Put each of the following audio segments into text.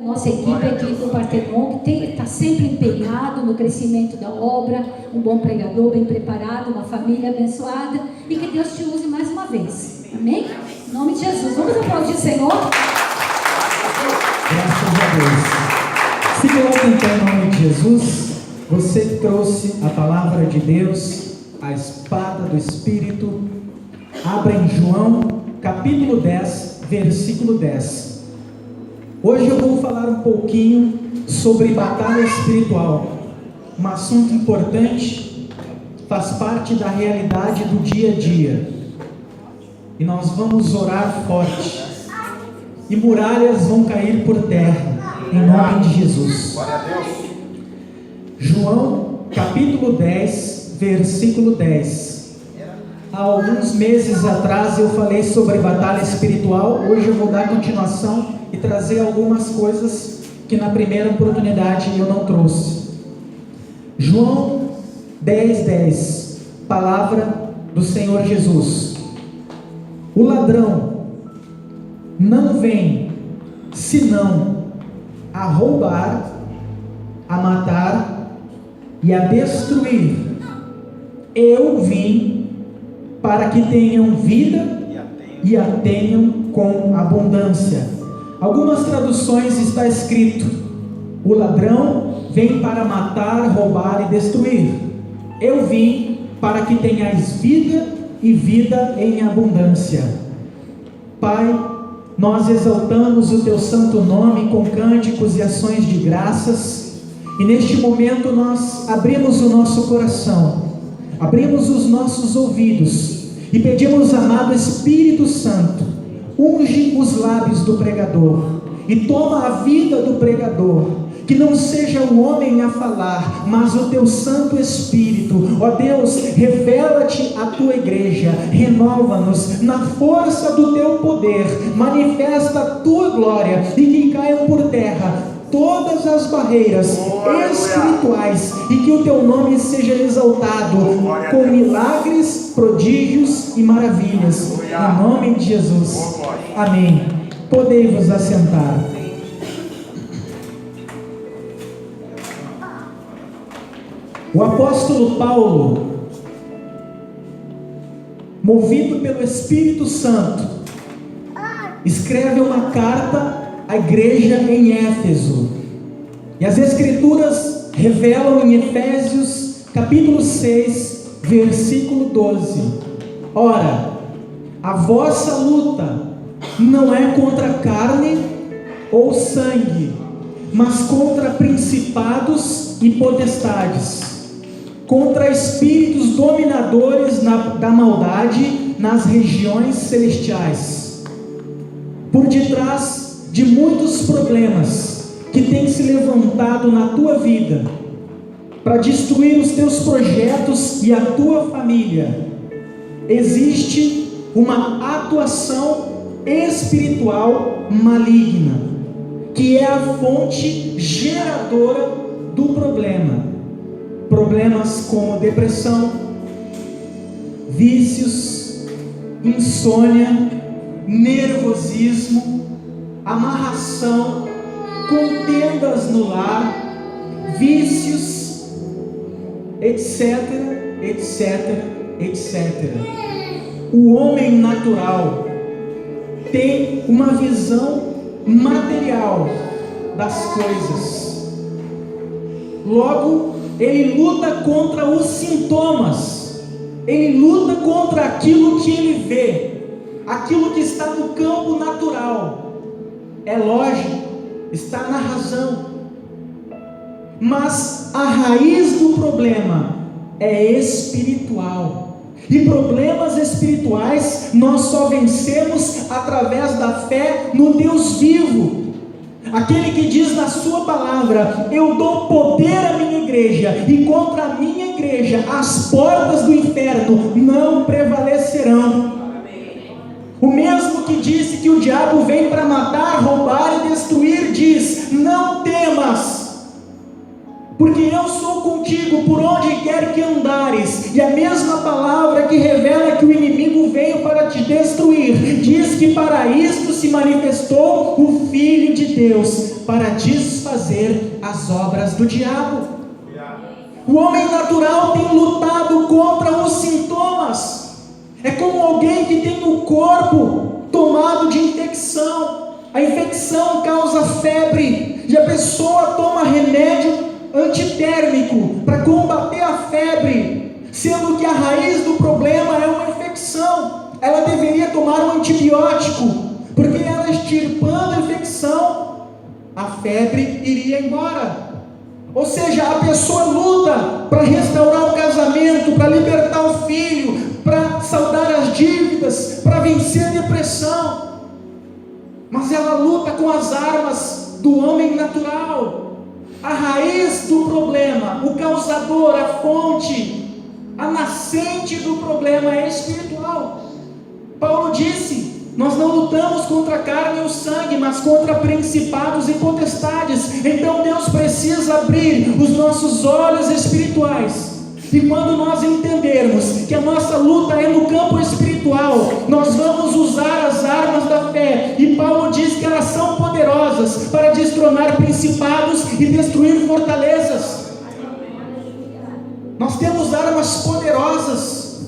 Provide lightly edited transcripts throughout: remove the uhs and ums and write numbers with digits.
Nossa equipe aqui do Partenon, que está sempre empenhado no crescimento da obra, um bom pregador, bem preparado, uma família abençoada, e que Deus te use mais uma vez, amém? Em nome de Jesus, vamos aplaudir o Senhor? Graças a Deus. Se coloca então em nome de Jesus. Você que trouxe a palavra de Deus, a espada do Espírito, abra em João capítulo 10, versículo 10. Hoje eu vou falar um pouquinho sobre batalha espiritual, um assunto importante, faz parte da realidade do dia a dia, e nós vamos orar forte, e muralhas vão cair por terra, em nome de Jesus. João capítulo 10, versículo 10. Há alguns meses atrás eu falei sobre batalha espiritual. Hoje eu vou dar continuação e trazer algumas coisas que na primeira oportunidade eu não trouxe. João 10, 10. Palavra do Senhor Jesus. O ladrão não vem senão a roubar, a matar e a destruir. Eu vim para que tenham vida e a tenham com abundância. Algumas traduções está escrito: o ladrão vem para matar, roubar e destruir. Eu vim para que tenhais vida e vida em abundância. Pai, nós exaltamos o teu santo nome com cânticos e ações de graças, e neste momento nós abrimos o nosso coração, abrimos os nossos ouvidos e pedimos, amado Espírito Santo, unge os lábios do pregador e toma a vida do pregador, que não seja o homem a falar, mas o teu Santo Espírito. Ó Deus, revela-te à tua igreja, renova-nos na força do teu poder, manifesta a tua glória e que caiam por terra todas as barreiras espirituais e que o teu nome seja exaltado com milagres, prodígios e maravilhas, em nome de Jesus, amém. Podei-vos assentar. O apóstolo Paulo, movido pelo Espírito Santo, escreve uma carta à igreja em Éfeso, e as Escrituras revelam em Efésios capítulo 6, versículo 12: ora, a vossa luta não é contra carne ou sangue, mas contra principados e potestades, contra espíritos dominadores da maldade nas regiões celestiais. Por detrás de muitos problemas que têm se levantado na tua vida para destruir os teus projetos e a tua família, existe uma atuação espiritual maligna, que é a fonte geradora do problema. Problemas como depressão, vícios, insônia, nervosismo, amarração, contendas no lar, vícios, etc, etc, etc. O homem natural tem uma visão material das coisas, logo ele luta contra os sintomas, ele luta contra aquilo que ele vê, aquilo que está no campo natural. É lógico, está na razão, mas a raiz do problema é espiritual, e problemas espirituais nós só vencemos através da fé no Deus vivo, aquele que diz na sua palavra: eu dou poder à minha igreja, e contra a minha igreja as portas do inferno não prevalecerão. O mesmo que disse que o diabo vem para matar, roubar e destruir, diz: não temas, porque eu sou contigo por onde quer que andares. E a mesma palavra que revela que o inimigo veio para te destruir, diz que para isto se manifestou o Filho de Deus, para desfazer as obras do diabo. O homem natural tem lutado contra os sintomas. É como alguém que tem o corpo tomado de infecção. A infecção causa febre, e a pessoa toma remédio antitérmico para combater a febre, sendo que a raiz do problema é uma infecção. Ela deveria tomar um antibiótico, porque ela extirpando a infecção, a febre iria embora. Ou seja, a pessoa luta para restaurar o casamento, para libertar o filho, para saldar as dívidas, para vencer a depressão, mas ela luta com as armas do homem natural. A raiz do problema, o causador, a fonte, a nascente do problema é espiritual. Paulo disse: nós não lutamos contra a carne e o sangue, mas contra principados e potestades. Então Deus precisa abrir os nossos olhos espirituais. E quando nós entendermos que a nossa luta é no campo espiritual, nós vamos usar as armas da fé. E Paulo diz que elas são poderosas para destronar principados e destruir fortalezas. Nós temos armas poderosas.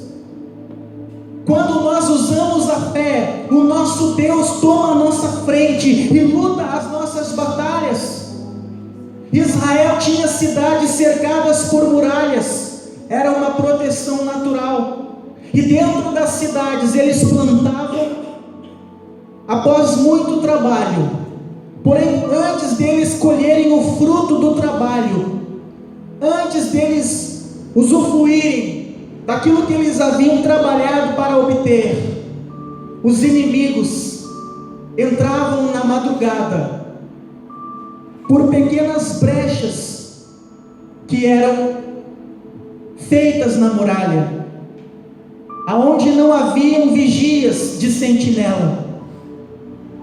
Quando nós usamos a fé, o nosso Deus toma a nossa frente e luta as nossas batalhas. Israel tinha cidades cercadas por muralhas. Era uma proteção natural. E dentro das cidades eles plantavam após muito trabalho. Porém, antes deles colherem o fruto do trabalho, antes deles usufruírem daquilo que eles haviam trabalhado para obter, os inimigos entravam na madrugada por pequenas brechas que eram feitas na muralha, aonde não haviam vigias de sentinela.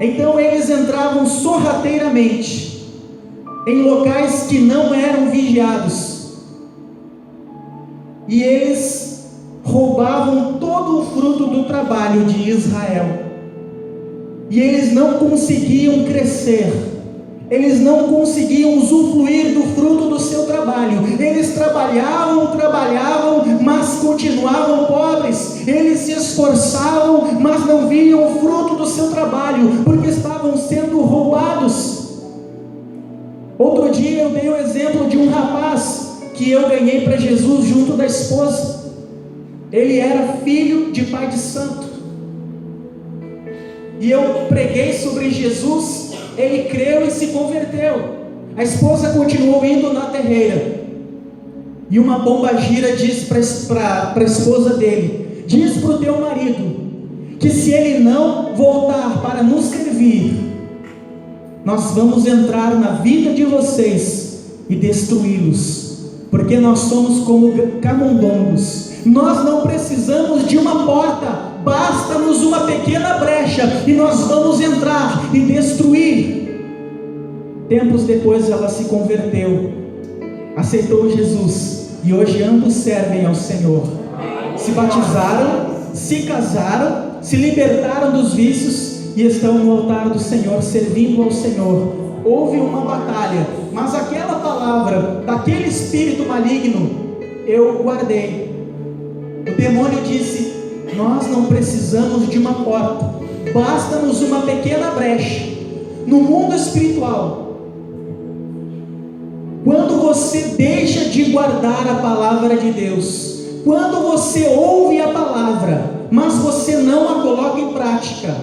Então eles entravam sorrateiramente em locais que não eram vigiados, e eles roubavam todo o fruto do trabalho de Israel, e eles não conseguiam crescer. Eles não conseguiam usufruir do fruto do seu trabalho. Eles trabalhavam, mas continuavam pobres. Eles se esforçavam, mas não viam o fruto do seu trabalho, porque estavam sendo roubados. Outro dia eu dei o exemplo de um rapaz que eu ganhei para Jesus junto da esposa. Ele era filho de pai de santo, e eu preguei sobre Jesus. Ele creu e se converteu. A esposa continuou indo na terreira, e uma pombagira disse para a esposa dele: diz para o teu marido que se ele não voltar para nos servir, nós vamos entrar na vida de vocês e destruí-los, porque nós somos como camundongos. Nós não precisamos de uma porta, basta-nos uma pequena brecha e nós vamos entrar e destruir. Tempos depois ela se converteu, aceitou Jesus, e hoje ambos servem ao Senhor. Se batizaram, se casaram, se libertaram dos vícios e estão no altar do Senhor, servindo ao Senhor. Houve uma batalha, mas aquela palavra daquele espírito maligno eu guardei. O demônio disse: nós não precisamos de uma porta, basta-nos uma pequena brecha. No mundo espiritual, quando você deixa de guardar a palavra de Deus, quando você ouve a palavra, mas você não a coloca em prática,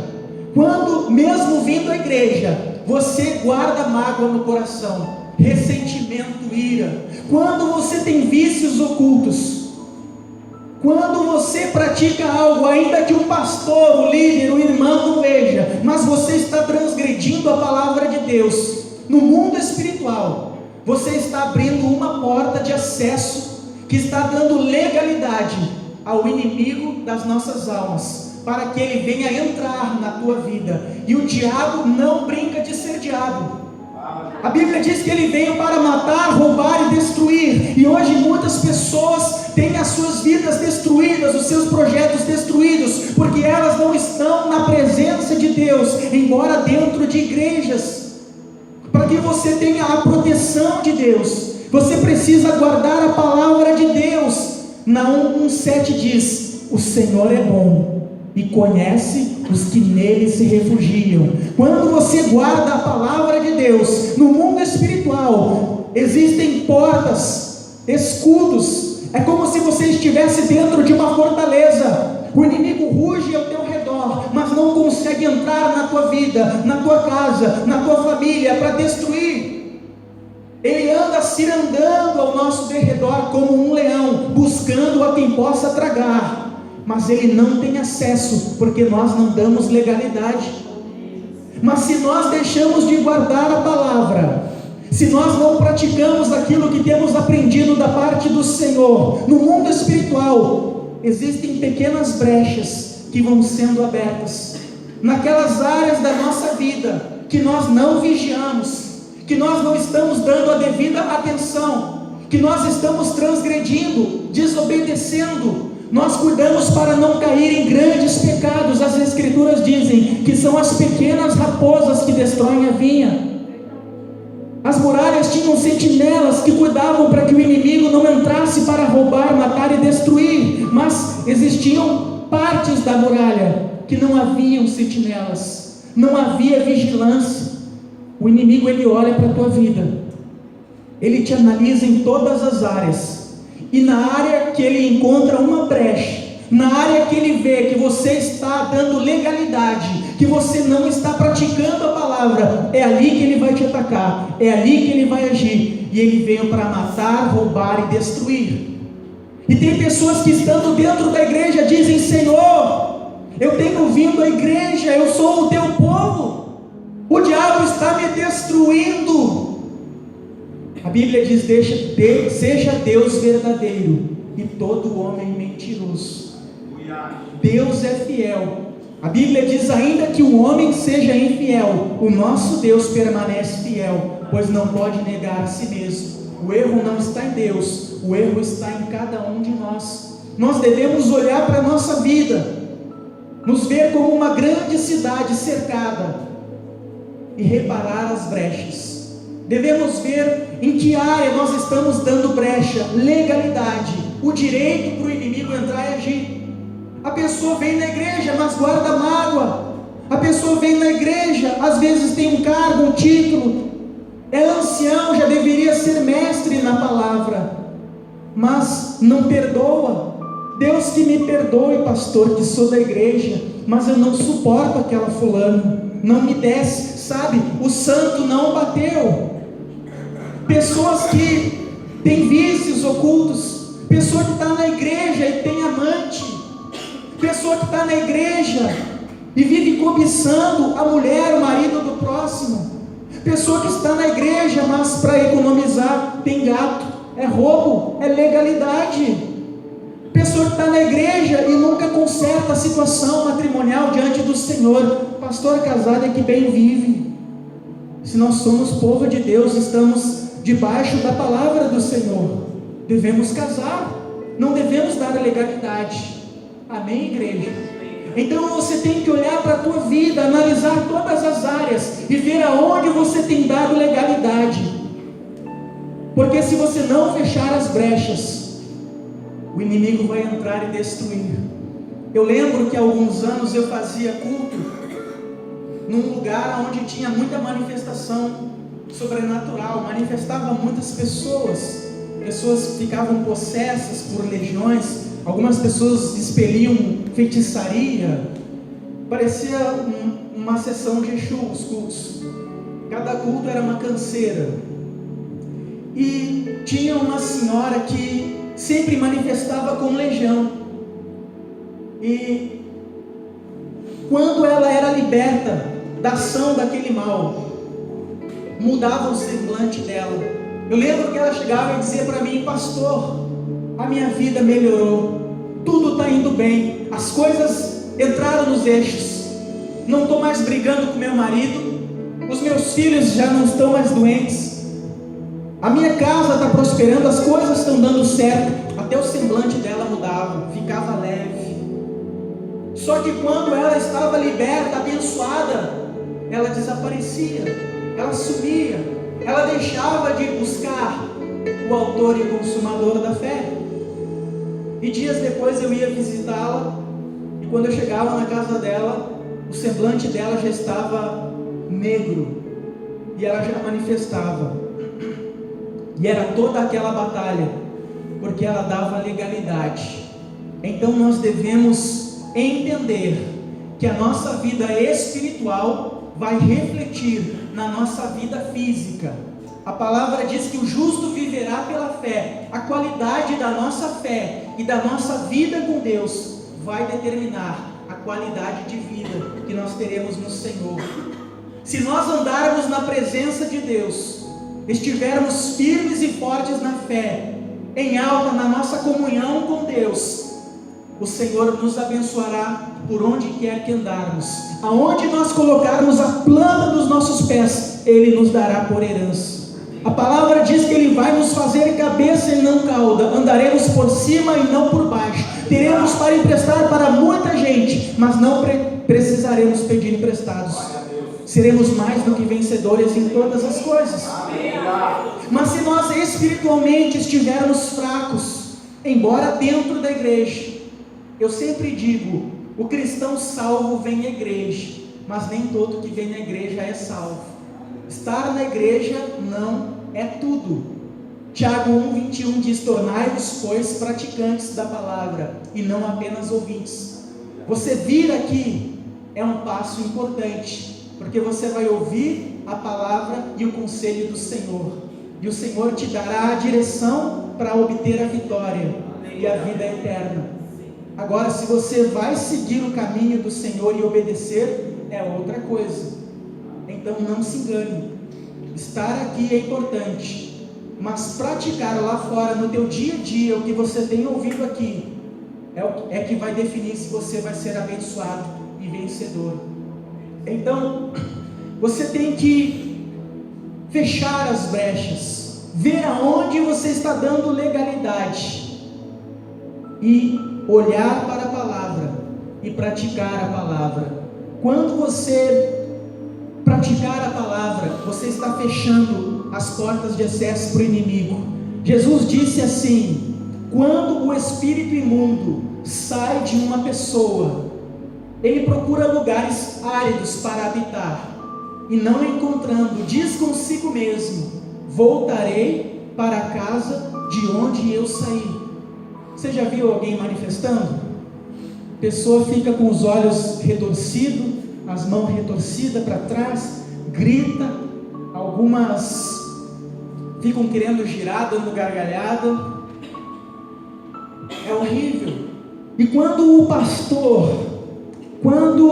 quando mesmo vindo à igreja, você guarda mágoa no coração, ressentimento, ira, quando você tem vícios ocultos, quando você pratica algo, ainda que o pastor, o líder, o irmão não veja, mas você está transgredindo a palavra de Deus, no mundo espiritual, você está abrindo uma porta de acesso, que está dando legalidade ao inimigo das nossas almas, para que ele venha entrar na tua vida. E o diabo não brinca de ser diabo. A Bíblia diz que ele veio para matar, roubar e destruir. E hoje muitas pessoas têm as suas vidas destruídas, os seus projetos destruídos, porque elas não estão na presença de Deus, embora dentro de igrejas. Para que você tenha a proteção de Deus, você precisa guardar a palavra de Deus. Naum 1:7 diz: o Senhor é bom e conhece os que nele se refugiam. Quando você guarda a palavra de Deus, no mundo espiritual existem portas, escudos. É como se você estivesse dentro de uma fortaleza. O inimigo ruge ao teu redor, mas não consegue entrar na tua vida, na tua casa, na tua família para destruir. Ele anda cirandando ao nosso derredor como um leão, buscando a quem possa tragar. Mas ele não tem acesso, porque nós não damos legalidade. Mas se nós deixamos de guardar a palavra, se nós não praticamos aquilo que temos aprendido da parte do Senhor, no mundo espiritual, existem pequenas brechas que vão sendo abertas, naquelas áreas da nossa vida, que nós não vigiamos, que nós não estamos dando a devida atenção, que nós estamos transgredindo, desobedecendo. Nós cuidamos para não cair em grandes pecados. As Escrituras dizem que são as pequenas raposas que destroem a vinha. As muralhas tinham sentinelas que cuidavam para que o inimigo não entrasse para roubar, matar e destruir. Mas existiam partes da muralha que não haviam sentinelas, não havia vigilância. O inimigo, ele olha para a tua vida, ele te analisa em todas as áreas. E na área que ele encontra uma brecha, na área que ele vê que você está dando legalidade, que você não está praticando a palavra, é ali que ele vai te atacar, é ali que ele vai agir. E ele veio para matar, roubar e destruir. E tem pessoas que, estando dentro da igreja, dizem: Senhor, eu tenho vindo à igreja, eu sou o teu povo, o diabo está me destruindo. A Bíblia diz: seja Deus verdadeiro e todo homem mentiroso. Deus é fiel. A Bíblia diz: ainda que o homem seja infiel, o nosso Deus permanece fiel, pois não pode negar a si mesmo. O erro não está em Deus, o erro está em cada um de nós. Nós devemos olhar para a nossa vida, nos ver como uma grande cidade cercada e reparar as brechas. Devemos ver em que área nós estamos dando brecha, legalidade, o direito para o inimigo entrar e agir. A pessoa vem na igreja, mas guarda mágoa. A pessoa vem na igreja, às vezes tem um cargo, um título, é ancião, já deveria ser mestre na palavra, mas não perdoa. Deus que me perdoe, pastor, que sou da igreja, mas eu não suporto aquela fulana, não me desce, sabe? O santo não bateu. Pessoas que têm vícios ocultos, pessoa que está na igreja e tem amante, pessoa que está na igreja e vive cobiçando a mulher, o marido do próximo, pessoa que está na igreja, mas para economizar tem gato, é roubo, é legalidade. Pessoa que está na igreja e nunca conserta a situação matrimonial diante do Senhor. Pastor, casado é que bem vive. Se nós somos povo de Deus, estamos debaixo da palavra do Senhor, devemos casar, não devemos dar legalidade. Amém, igreja? Então você tem que olhar para a tua vida, analisar todas as áreas e ver aonde você tem dado legalidade, porque se você não fechar as brechas, o inimigo vai entrar e destruir. Eu lembro que há alguns anos eu fazia culto num lugar onde tinha muita manifestação sobrenatural, manifestava muitas pessoas ficavam possessas por legiões, algumas pessoas expeliam feitiçaria, parecia uma sessão de Exu, os cultos, cada culto era uma canseira, e tinha uma senhora que sempre manifestava com legião, e quando ela era liberta da ação daquele mal, mudava o semblante dela. Eu lembro que ela chegava e dizia para mim: pastor, a minha vida melhorou, tudo está indo bem, as coisas entraram nos eixos, não estou mais brigando com meu marido, Os meus filhos já não estão mais doentes. A minha casa está prosperando, as coisas estão dando certo. Até o semblante dela mudava, ficava leve. Só que quando ela estava liberta, abençoada, ela desaparecia, ela sumia, ela deixava de buscar o autor e consumador da fé. E dias depois eu ia visitá-la, e quando eu chegava na casa dela, o semblante dela já estava negro, e ela já manifestava. E era toda aquela batalha, porque ela dava legalidade. Então nós devemos entender que a nossa vida espiritual vai refletir na nossa vida física. A palavra diz que o justo viverá pela fé. A qualidade da nossa fé e da nossa vida com Deus vai determinar a qualidade de vida que nós teremos no Senhor. Se nós andarmos na presença de Deus, estivermos firmes e fortes na fé, em alta na nossa comunhão com Deus, o Senhor nos abençoará por onde quer que andarmos. Aonde nós colocarmos a planta dos nossos pés, Ele nos dará por herança. A palavra diz que Ele vai nos fazer cabeça e não cauda. Andaremos por cima e não por baixo. Teremos para emprestar para muita gente, mas não precisaremos pedir emprestados. Seremos mais do que vencedores em todas as coisas. Mas se nós espiritualmente estivermos fracos, embora dentro da igreja, eu sempre digo, o cristão salvo vem à igreja, mas nem todo que vem na igreja é salvo. Estar na igreja não é tudo. Tiago 1,21 diz: tornai-vos, pois, praticantes da palavra, e não apenas ouvintes. Você vir aqui é um passo importante, porque você vai ouvir a palavra e o conselho do Senhor, e o Senhor te dará a direção para obter a vitória e a vida eterna. Agora, se você vai seguir o caminho do Senhor e obedecer, é outra coisa. Então não se engane, estar aqui é importante, mas praticar lá fora, no teu dia a dia, o que você tem ouvido aqui, é que vai definir se você vai ser abençoado e vencedor. Então, você tem que fechar as brechas, ver aonde você está dando legalidade, e olhar para a palavra, e praticar a palavra. Quando você praticar a palavra, você está fechando as portas de acesso para o inimigo. Jesus disse assim: quando o espírito imundo sai de uma pessoa, ele procura lugares áridos para habitar, e não encontrando, diz consigo mesmo: voltarei para a casa de onde eu saí. Você já viu alguém manifestando? A pessoa fica com os olhos retorcidos, as mãos retorcidas para trás, grita, algumas ficam querendo girar, dando gargalhada. É horrível. E quando o pastor, quando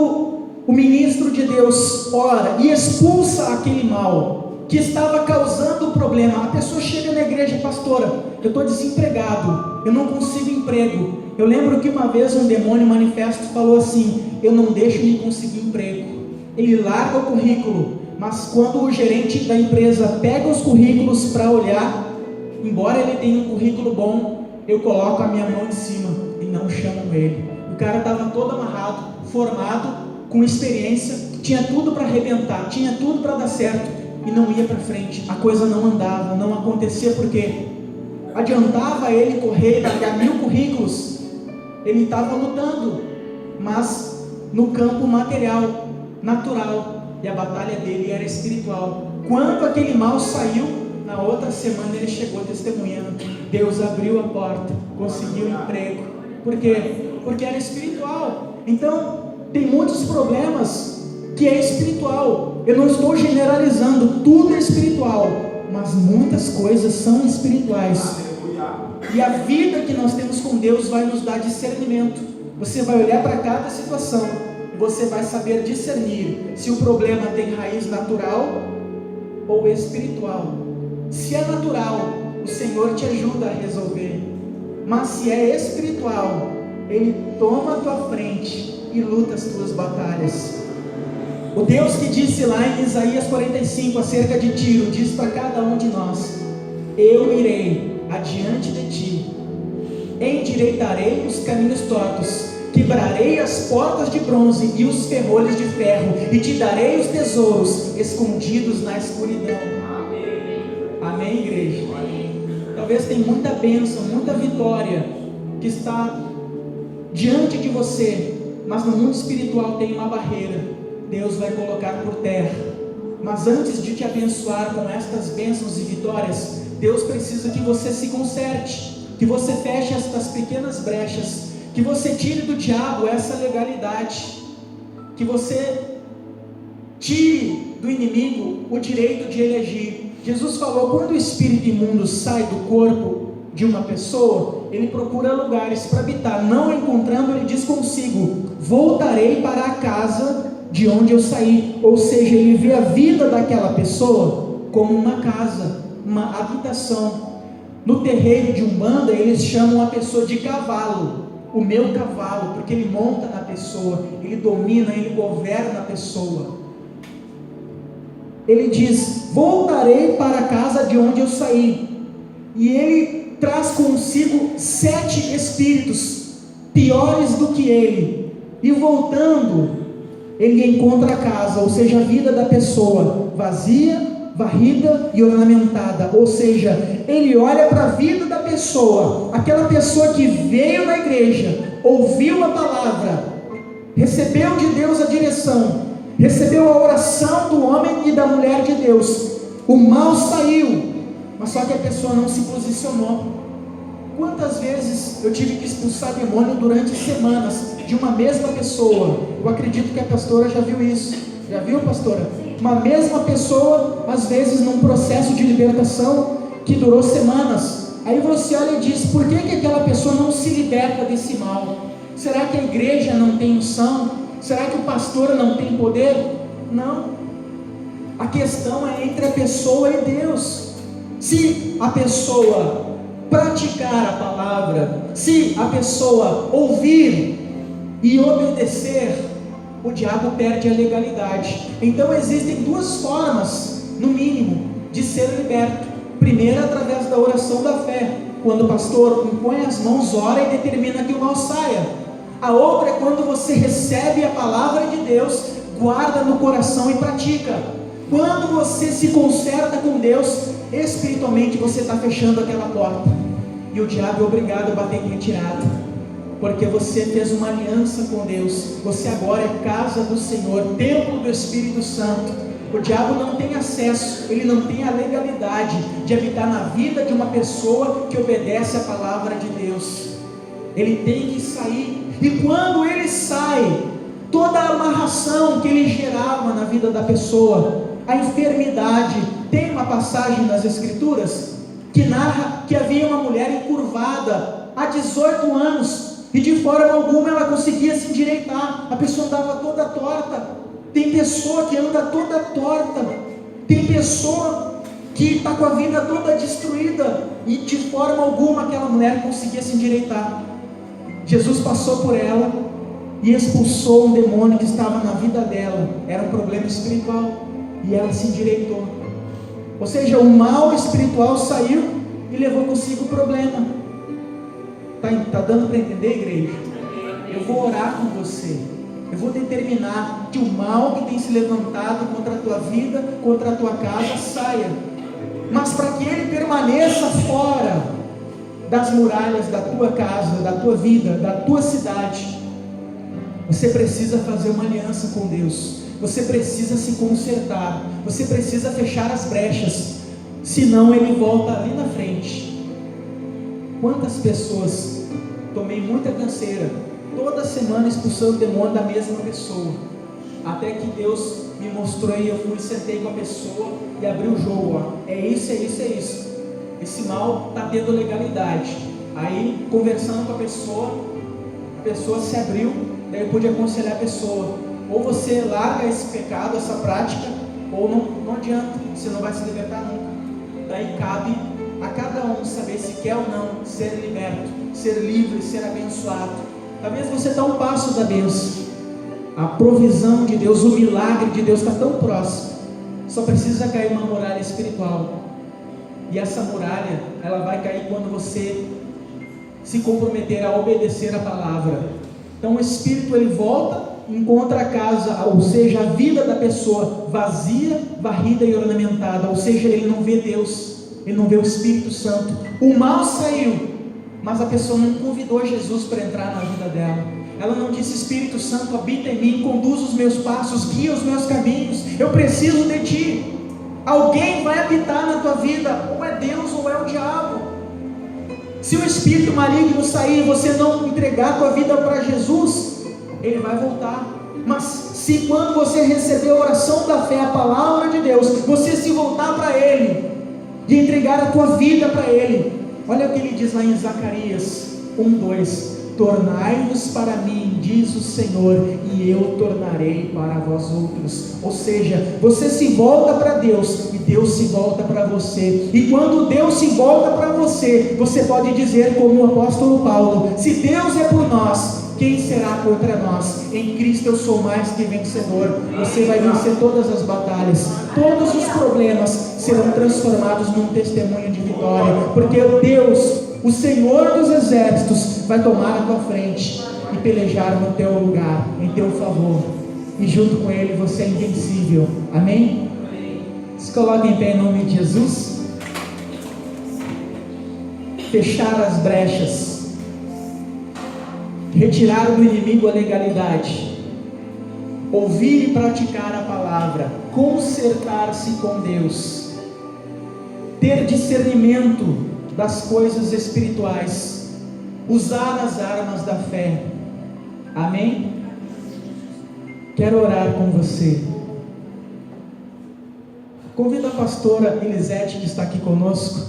o ministro de Deus ora e expulsa aquele mal que estava causando o problema, a pessoa chega na igreja: pastora, eu estou desempregado, eu não consigo emprego. Eu lembro que uma vez um demônio manifesto falou assim: eu não deixo de conseguir emprego. Ele larga o currículo, mas quando o gerente da empresa pega os currículos para olhar, embora ele tenha um currículo bom, eu coloco a minha mão em cima e não chamo ele. O cara estava todo amarrado, formado, com experiência, tinha tudo para arrebentar, tinha tudo para dar certo, e não ia para frente. A coisa não andava, não acontecia, porque adiantava ele correr, largar 1000 currículos, ele estava lutando, mas no campo material, natural, e a batalha dele era espiritual. Quando aquele mal saiu, na outra semana ele chegou testemunhando: Deus abriu a porta, conseguiu um emprego. Por quê? Porque era espiritual. Então, tem muitos problemas que é espiritual. Eu não estou generalizando, tudo é espiritual, mas muitas coisas são espirituais. E a vida que nós temos com Deus vai nos dar discernimento. Você vai olhar para cada situação e você vai saber discernir se o problema tem raiz natural ou espiritual. Se é natural, o Senhor te ajuda a resolver, mas se é espiritual, Ele toma a tua frente e luta as tuas batalhas. O Deus que disse lá em Isaías 45 acerca de Tiro, diz para cada um de nós: eu irei adiante de ti, endireitarei os caminhos tortos, quebrarei as portas de bronze e os ferrolhos de ferro, e te darei os tesouros escondidos na escuridão. Amém, igreja? Talvez tem muita bênção, muita vitória que está diante de você, mas no mundo espiritual tem uma barreira. Deus vai colocar por terra. Mas antes de te abençoar com estas bênçãos e vitórias, Deus precisa que você se conserte, que você feche estas pequenas brechas, que você tire do diabo essa legalidade, que você tire do inimigo o direito de ele agir. Jesus falou: quando o espírito imundo sai do corpo de uma pessoa, ele procura lugares para habitar. Não encontrando, ele diz consigo: voltarei para a casa de onde eu saí. Ou seja, ele vê a vida daquela pessoa como uma casa, uma habitação. No terreiro de Umbanda, eles chamam a pessoa de cavalo, o meu cavalo, porque ele monta na pessoa, ele domina, ele governa a pessoa. Ele diz: voltarei para a casa de onde eu saí. E ele traz consigo 7 espíritos piores do que ele, e voltando, ele encontra a casa, ou seja, a vida da pessoa vazia, varrida e ornamentada. Ou seja, ele olha para a vida da pessoa, aquela pessoa que veio na igreja, ouviu a palavra, recebeu de Deus a direção, recebeu a oração do homem e da mulher de Deus, o mal saiu, mas só que a pessoa não se posicionou. Quantas vezes eu tive que expulsar demônio durante semanas de uma mesma pessoa? Eu acredito que a pastora já viu isso. Já viu, pastora? Uma mesma pessoa, às vezes num processo de libertação que durou semanas. Aí você olha e diz: por que aquela pessoa não se liberta desse mal? Será que a igreja não tem unção? Será que o pastor não tem poder? Não. A questão é entre a pessoa e Deus. Se a pessoa praticar a palavra, se a pessoa ouvir e obedecer, o diabo perde a legalidade. Então existem 2 formas, no mínimo, de ser liberto. Primeiro, através da oração da fé, quando o pastor impõe as mãos, ora e determina que o mal saia. A outra é quando você recebe a palavra de Deus, guarda no coração e pratica. Quando você se conserta com Deus, espiritualmente você está fechando aquela porta, e o diabo é obrigado a bater em retirada, porque você fez uma aliança com Deus. Você agora é casa do Senhor, templo do Espírito Santo. O diabo não tem acesso, ele não tem a legalidade de habitar na vida de uma pessoa que obedece a palavra de Deus. Ele tem que sair, e quando ele sai, toda a amarração que ele gerava na vida da pessoa, a enfermidade. Tem uma passagem nas Escrituras que narra que havia uma mulher encurvada há 18 anos, e de forma alguma ela conseguia se endireitar. A pessoa andava toda torta. Tem pessoa que anda toda torta, tem pessoa que está com a vida toda destruída, e de forma alguma aquela mulher conseguia se endireitar. Jesus passou por ela e expulsou um demônio que estava na vida dela. Era um problema espiritual, e ela se endireitou. Ou seja, o mal espiritual saiu e levou consigo o problema. Está dando para entender, igreja? Eu vou orar com você. Eu vou determinar que o mal que tem se levantado contra a tua vida, contra a tua casa, saia. Mas para que ele permaneça fora das muralhas da tua casa, da tua vida, da tua cidade, você precisa fazer uma aliança com Deus. Você precisa se consertar. Você precisa fechar as brechas. Senão ele volta ali na frente. Quantas pessoas, tomei muita canseira, toda semana expulsando o demônio da mesma pessoa, até que Deus me mostrou, e eu fui, sentei com a pessoa e abri o jogo, ó. É isso, é isso, é isso. Esse mal está tendo legalidade. Aí, conversando com a pessoa se abriu. Daí eu pude aconselhar a pessoa: ou você larga esse pecado, essa prática, ou não adianta, você não vai se libertar nunca. Daí cabe a cada um saber se quer ou não ser liberto, ser livre, ser abençoado. Talvez você está um passo da bênção, A provisão de Deus, o milagre de Deus está tão próximo. Só precisa cair uma muralha espiritual. E essa muralha, ela vai cair quando você se comprometer a obedecer a palavra. Então o Espírito, ele volta, encontra a casa, ou seja, a vida da pessoa vazia, varrida e ornamentada. Ou seja, ele não vê Deus, ele não vê o Espírito Santo. O mal saiu, mas a pessoa não convidou Jesus para entrar na vida dela. Ela não disse: Espírito Santo, habita em mim, conduz os meus passos, guia os meus caminhos, eu preciso de ti. Alguém vai habitar na tua vida, ou é Deus ou é o diabo. Se o espírito maligno sair e você não entregar a tua vida para Jesus, ele vai voltar. Mas se quando você receber a oração da fé, a palavra de Deus, você se voltar para ele e entregar a tua vida para ele, olha o que ele diz lá em Zacarias 1:2: tornai-vos para mim, diz o Senhor, e eu tornarei para vós outros. Ou seja, você se volta para Deus e Deus se volta para você. E quando Deus se volta para você, você pode dizer como o apóstolo Paulo: se Deus é por nós, quem será contra nós? Em Cristo eu sou mais que vencedor. Você vai vencer todas as batalhas, todos os problemas serão transformados num testemunho de vitória, porque o Deus, o Senhor dos exércitos, vai tomar a tua frente e pelejar no teu lugar, em teu favor, e junto com ele você é invencível. Amém? Se coloque em pé em nome de Jesus. Fechar as brechas, retirar do inimigo a legalidade, ouvir e praticar a palavra, consertar-se com Deus, ter discernimento das coisas espirituais, usar as armas da fé. Amém? Quero orar com você. Convido a pastora Elisete, que está aqui conosco,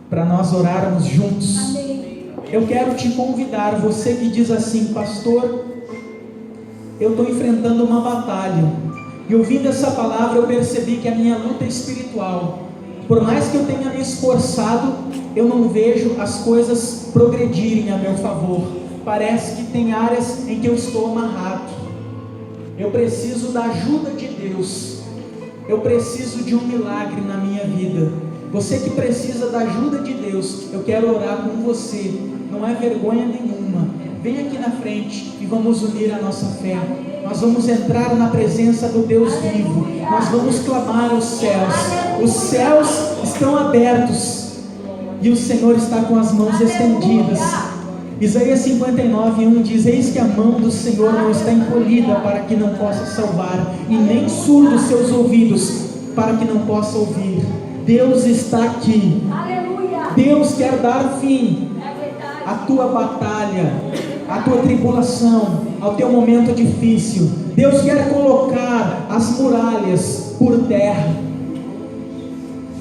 para nós orarmos juntos. Amém. Eu quero te convidar, você que diz assim: pastor, eu estou enfrentando uma batalha, e ouvindo essa palavra eu percebi que a minha luta é espiritual. Por mais que eu tenha me esforçado, eu não vejo as coisas progredirem a meu favor. Parece que tem áreas em que eu estou amarrado. Eu preciso da ajuda de Deus. Eu preciso de um milagre na minha vida. Você que precisa da ajuda de Deus, eu quero orar com você. Não é vergonha nenhuma. Vem aqui na frente e vamos unir a nossa fé. Nós vamos entrar na presença do Deus vivo. Nós vamos clamar aos céus. Os céus estão abertos e o Senhor está com as mãos estendidas. Isaías 59:1 diz: eis que a mão do Senhor não está encolhida para que não possa salvar, e nem surdos seus ouvidos para que não possa ouvir. Deus está aqui. Deus quer dar fim à tua batalha, à tua tribulação, ao teu momento difícil. Deus quer colocar as muralhas por terra.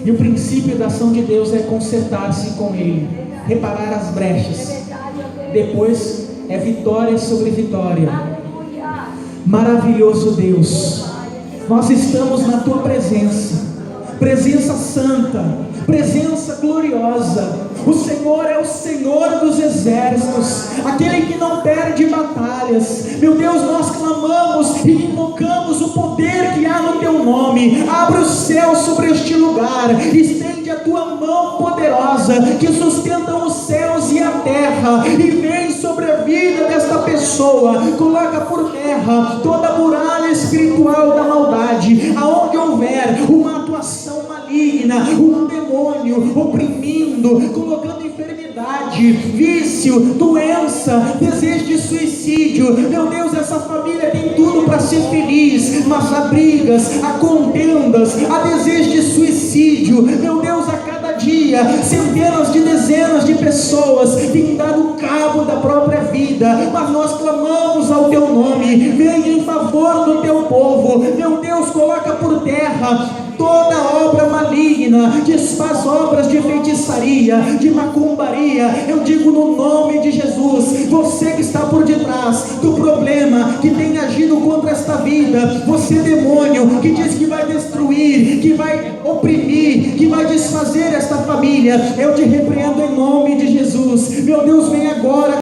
E o princípio da ação de Deus é consertar-se com Ele, reparar as brechas. Depois é vitória sobre vitória. Maravilhoso Deus, nós estamos na tua presença, presença santa, presença gloriosa. O Senhor é o Senhor dos exércitos, aquele que não perde batalhas. Meu Deus, nós clamamos e invocamos o poder que há no teu nome. Abre o céu sobre este lugar, estende a tua mão poderosa que sustenta os céus e a terra, e vem sobre a vida desta pessoa. Coloca por terra toda a muralha espiritual da maldade. Aonde houver uma atuação maligna, um demônio oprimindo, colocando enfermidade, vício, doença, desejo de suicídio, meu Deus, essa família tem tudo para ser feliz, mas há brigas, há contendas, há desejo de suicídio. Meu Deus, a cada dia centenas de dezenas de pessoas têm dado cabo da própria vida, mas nós clamamos ao teu nome. Venha em favor do teu povo. Meu Deus, coloca por terra toda obra maligna, desfaz obras de feitiçaria, de macumbaria. Eu digo no nome de Jesus, você que está por detrás do problema, que tem agido contra esta vida, você demônio, que diz que vai destruir, que vai oprimir, que vai desfazer esta família, eu te repreendo em nome de Jesus. Meu Deus, vem agora